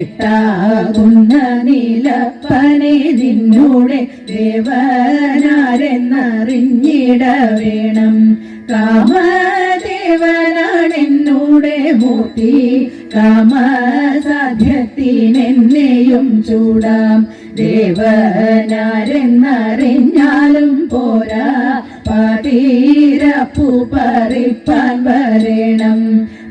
ുന്ന നീലപ്പനെ നിന്നൂടെ ദേവനാരെന്നറിഞ്ഞിട വേണം. കാമദേവനാണെന്നൂടെ മൂർത്തി, കാമസാധ്യത്തിനെന്നെയും ചൂടാം. ദേവനാരെന്നറിഞ്ഞാലും പോരാ, പാതീരപ്പൂ പറിപ്പാൻ വരേണം.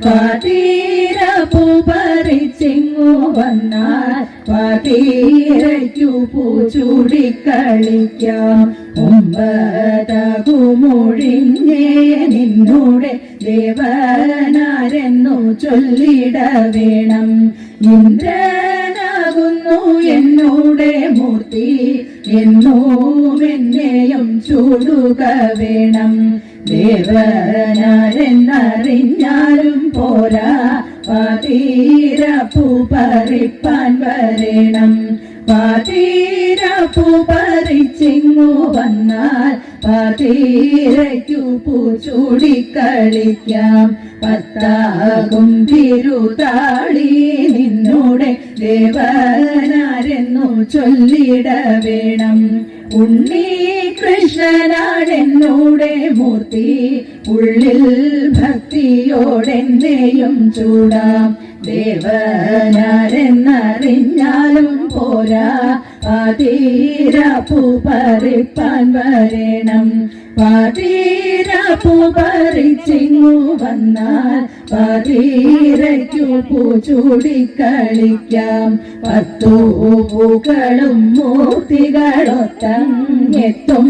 പാതീരപ്പൂ പറിച്ചിങ്ങു വന്നാൽ പാതീരയ്ക്കു പൂച്ചൂടിക്കളിക്കാം. ഒമ്പതകുമൊഴിഞ്ഞേ നിന്നൂടെ ദേവനാരെന്നു ചൊല്ലിട വേണം. ഇന്ദ്രനാകുന്നു എന്നൂടെ മൂർത്തി, എന്നും എന്നെയും ചൂടുക വേണം. ദേവനാരെന്നറിഞ്ഞാലും പോരാ, പാതീരപ്പൂ പറിപ്പാൻ വരേണം. പാതീരപ്പൂ പറിച്ചിങ്ങു വന്നാൽ പാതീരയ്ക്കു പൂച്ചൂടിക്കളിക്കാം. പത്താകും തിരുതാളി നിന്നൂടെ ദേവനാരെന്നു ചൊല്ലിട വേണം. ഉണ്ണി കൃഷ്ണനാണെന്നൂടെ മൂർത്തി, ഉള്ളിൽ ഭക്തിയോടെന്നെയും ചൂടാം. ദേവനാരെന്നറിഞ്ഞാലും പോരാ, പാതീരപ്പൂ പറിപ്പാൻ വരേണം. പാതീരപ്പൂ പറിച്ചിങ്ങു വന്നാൽ പാതീരയ്ക്കു പൂച്ചൂടിക്കളിക്കാം. പത്തു പൂക്കളും മൂർത്തികളൊത്തങ്ങെത്തും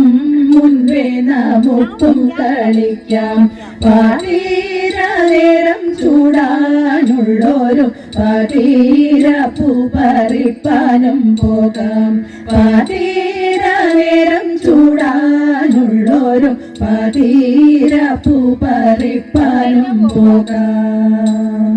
മുൻപേ നമുക്കും കളിക്കാം. പാതീരനേരം ചൂടാനുള്ളൊരു പാതീരപ്പൂ പറിപ്പാനും പോകാം. പാതീരനേരം ചൂടാനുള്ളൊരു പാതീരപ്പൂ പറിപ്പാനും പോകാം.